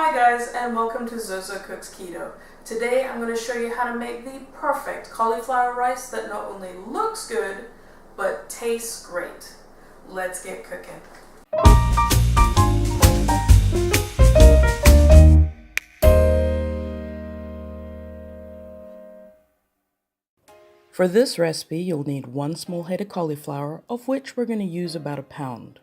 Hi guys, and welcome to Zozo Cooks Keto. Today I'm going to show you how to make the perfect cauliflower rice that not only looks good, but tastes great. Let's get cooking. For this recipe, you'll need one small head of cauliflower, of which we're going to use about a pound.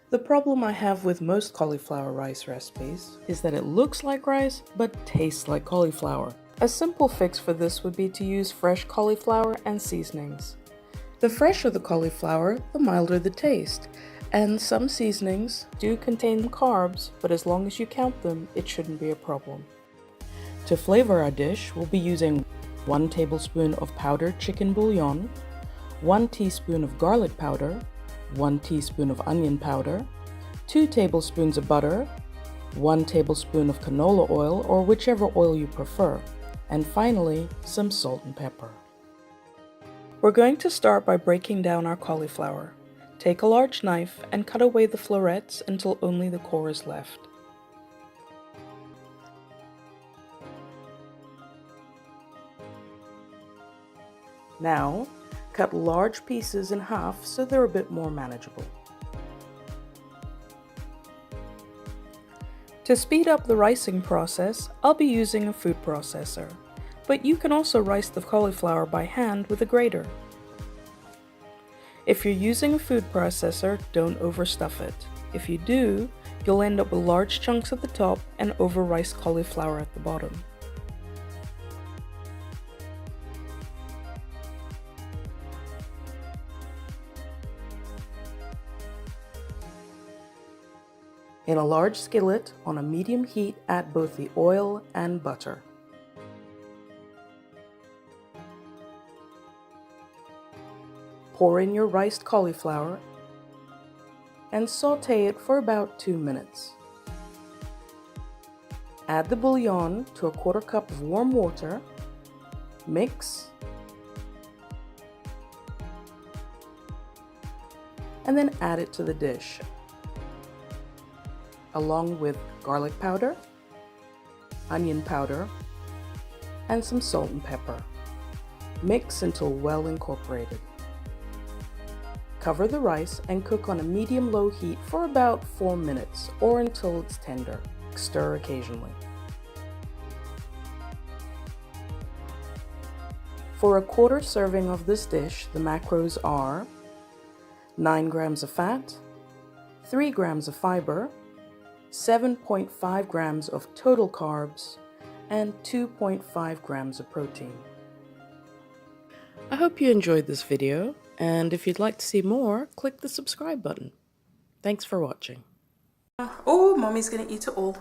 The problem I have with most cauliflower rice recipes is that it looks like rice, but tastes like cauliflower. A simple fix for this would be to use fresh cauliflower and seasonings. The fresher the cauliflower, the milder the taste, and some seasonings do contain carbs, but as long as you count them, it shouldn't be a problem. To flavor our dish, we'll be using 1 tablespoon of powdered chicken bouillon, 1 teaspoon of garlic powder, 1 teaspoon of onion powder, 2 tablespoons of butter, 1 tablespoon of canola oil or whichever oil you prefer, and finally some salt and pepper. We're going to start by breaking down our cauliflower. Take a large knife and cut away the florets until only the core is left. Now, cut large pieces in half so they're a bit more manageable. To speed up the ricing process, I'll be using a food processor, but you can also rice the cauliflower by hand with a grater. If you're using a food processor, don't overstuff it. If you do, you'll end up with large chunks at the top and over-riced cauliflower at the bottom. In a large skillet on a medium heat, add both the oil and butter. Pour in your riced cauliflower and saute it for about 2 minutes. Add the bouillon to a 1/4 cup of warm water, mix, and then add it to the dish, along with garlic powder, onion powder, and some salt and pepper. Mix until well incorporated. Cover the rice and cook on a medium-low heat for about 4 minutes or until it's tender. Stir occasionally. For a 1/4 serving of this dish, the macros are 9 grams of fat, 3 grams of fiber, 7.5 grams of total carbs, and 2.5 grams of protein. I hope you enjoyed this video, and if you'd like to see more, click the subscribe button. Thanks for watching. Oh, mommy's gonna eat it all.